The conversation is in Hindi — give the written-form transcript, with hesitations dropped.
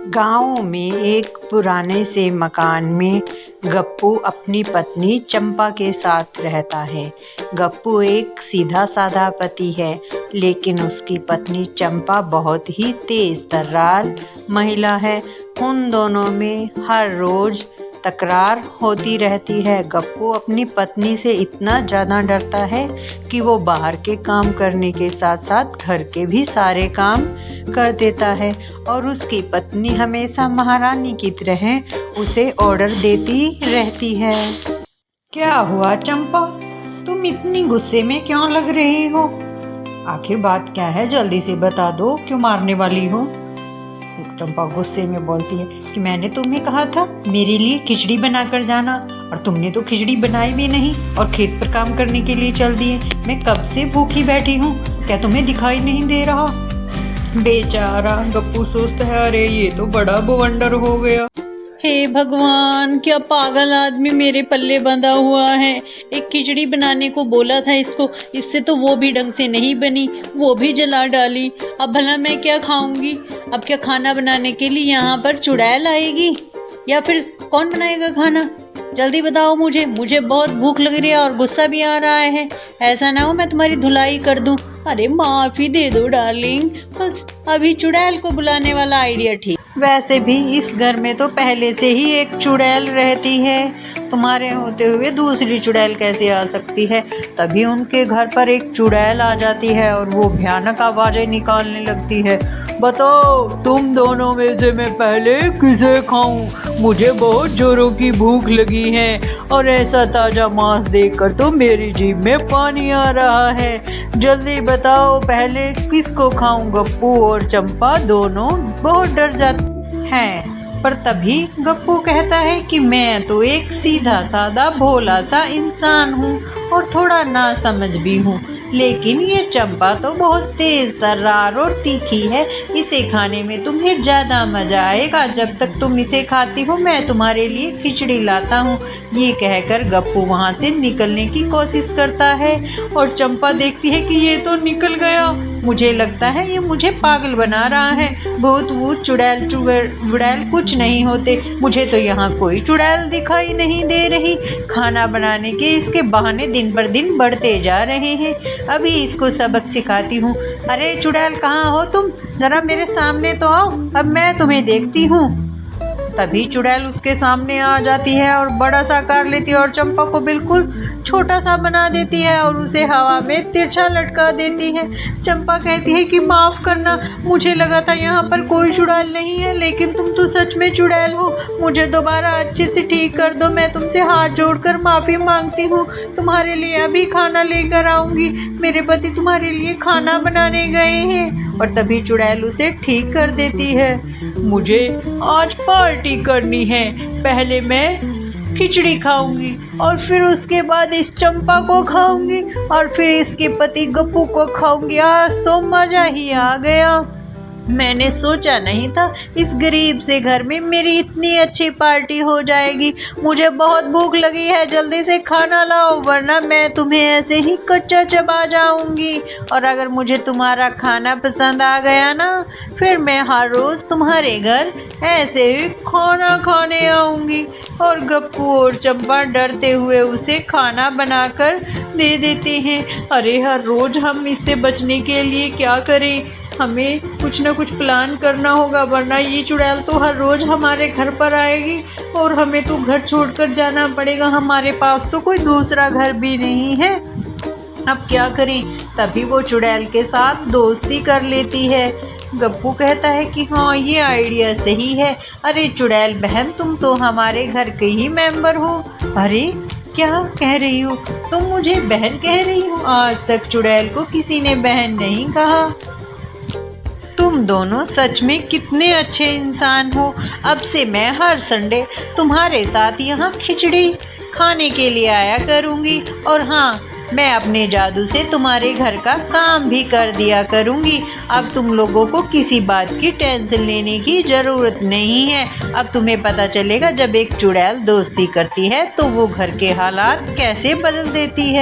गांव में एक पुराने से मकान में गप्पू अपनी पत्नी चंपा के साथ रहता है। गप्पू एक सीधा साधा पति है, लेकिन उसकी पत्नी चंपा बहुत ही तेज तर्रार महिला है। उन दोनों में हर रोज तकरार होती रहती है। गप्पू अपनी पत्नी से इतना ज़्यादा डरता है कि वो बाहर के काम करने के साथ साथ घर के भी सारे काम कर देता है, और उसकी पत्नी हमेशा महारानी की तरह उसे ऑर्डर देती रहती है। क्या हुआ चंपा, तुम इतनी गुस्से में क्यों लग रही हो? आखिर बात क्या है, जल्दी से बता दो, क्यों मारने वाली हो? चंपा गुस्से में बोलती है कि मैंने तुम्हें कहा था मेरे लिए खिचड़ी बनाकर जाना, और तुमने तो खिचड़ी बनाई भी नहीं और खेत पर काम करने के लिए चल दिए। मैं कब से भूखी बैठी हूँ, क्या तुम्हें दिखाई नहीं दे रहा? बेचारा गप्पू सोचता है, अरे ये तो बड़ा बवंडर हो गया। हे भगवान, क्या पागल आदमी मेरे पल्ले बंधा हुआ है। एक खिचड़ी बनाने को बोला था इसको, इससे तो वो भी ढंग से नहीं बनी, वो भी जला डाली। अब भला मैं क्या खाऊंगी? अब क्या खाना बनाने के लिए यहाँ पर चुड़ैल आएगी, या फिर कौन बनाएगा खाना? जल्दी बताओ मुझे बहुत भूख लग रही है और गुस्सा भी आ रहा है। ऐसा ना हो मैं तुम्हारी धुलाई कर दूं। अरे माफ़ी दे दो डार्लिंग, बस अभी चुड़ैल को बुलाने वाला आइडिया ठीक। वैसे भी इस घर में तो पहले से ही एक चुड़ैल रहती है, तुम्हारे होते हुए दूसरी चुड़ैल कैसे आ सकती है? तभी उनके घर पर एक चुड़ैल आ जाती है और वो भयानक आवाज़ें निकालने लगती है। बताओ तुम दोनों में से मैं पहले किसे खाऊं? मुझे बहुत जोरों की भूख लगी है, और ऐसा ताज़ा मांस देखकर तो मेरी जीभ में पानी आ रहा है। जल्दी बताओ पहले किसको खाऊं? गप्पू और चंपा दोनों बहुत डर जाते हैं, पर तभी गप्पू कहता है कि मैं तो एक सीधा साधा भोला सा इंसान हूँ और थोड़ा नासमझ भी हूँ, लेकिन ये चंपा तो बहुत तेज तर्रार और तीखी है। इसे खाने में तुम्हें ज़्यादा मज़ा आएगा। जब तक तुम इसे खाती हो मैं तुम्हारे लिए खिचड़ी लाता हूँ। ये कहकर गप्पू वहाँ से निकलने की कोशिश करता है, और चंपा देखती है कि ये तो निकल गया। मुझे लगता है ये मुझे पागल बना रहा है। भूत वूत चुड़ैल चुड़ैल कुछ नहीं होते, मुझे तो यहाँ कोई चुड़ैल दिखाई नहीं दे रही। खाना बनाने के इसके बहाने दिन पर दिन बढ़ते जा रहे हैं। अभी इसको सबक सिखाती हूँ। अरे चुड़ैल कहाँ हो तुम? ज़रा मेरे सामने तो आओ, अब मैं तुम्हें देखती हूँ। तभी चुड़ैल उसके सामने आ जाती है और बड़ा सा आकार लेती है और चंपा को बिल्कुल छोटा सा बना देती है और उसे हवा में तिरछा लटका देती है। चंपा कहती है कि माफ़ करना, मुझे लगा था यहाँ पर कोई चुड़ैल नहीं है, लेकिन तुम तो सच में चुड़ैल हो। मुझे दोबारा अच्छे से ठीक कर दो, मैं तुमसे हाथ जोड़कर माफ़ी मांगती हूँ। तुम्हारे लिए अभी खाना लेकर आऊँगी। मेरे पति तुम्हारे लिए खाना बनाने गए हैं। और तभी चुड़ैल उसे ठीक कर देती है। मुझे आज पार्टी करनी है, पहले मैं खिचड़ी खाऊंगी और फिर उसके बाद इस चंपा को खाऊंगी और फिर इसके पति गप्पू को खाऊंगी। आज तो मज़ा ही आ गया। मैंने सोचा नहीं था इस गरीब से घर में मेरी इतनी अच्छी पार्टी हो जाएगी। मुझे बहुत भूख लगी है, जल्दी से खाना लाओ, वरना मैं तुम्हें ऐसे ही कच्चा चबा जाऊंगी। और अगर मुझे तुम्हारा खाना पसंद आ गया ना, फिर मैं हर रोज़ तुम्हारे घर ऐसे ही खाना खाने आऊंगी। और गप्पू और चंपा डरते हुए उसे खाना बनाकर दे देते हैं। अरे हर रोज़ हम इससे बचने के लिए क्या करें? हमें कुछ ना कुछ प्लान करना होगा, वरना ये चुड़ैल तो हर रोज़ हमारे घर पर आएगी और हमें तो घर छोड़कर जाना पड़ेगा। हमारे पास तो कोई दूसरा घर भी नहीं है। अब क्या करें? तभी वो चुड़ैल के साथ दोस्ती कर लेती है। गप्पू कहता है कि हाँ, ये आइडिया सही है। अरे चुड़ैल बहन, तुम तो हमारे घर के ही मेंबर हो। अरे क्या कह रही हो तुम? मुझे बहन कह रही हो? आज तक चुड़ैल को किसी ने बहन नहीं कहा। तुम दोनों सच में कितने अच्छे इंसान हो। अब से मैं हर संडे तुम्हारे साथ यहाँ खिचड़ी खाने के लिए आया करूँगी, और हाँ, मैं अपने जादू से तुम्हारे घर का काम भी कर दिया करूँगी। अब तुम लोगों को किसी बात की टेंशन लेने की ज़रूरत नहीं है। अब तुम्हें पता चलेगा जब एक चुड़ैल दोस्ती करती है तो वो घर के हालात कैसे बदल देती है।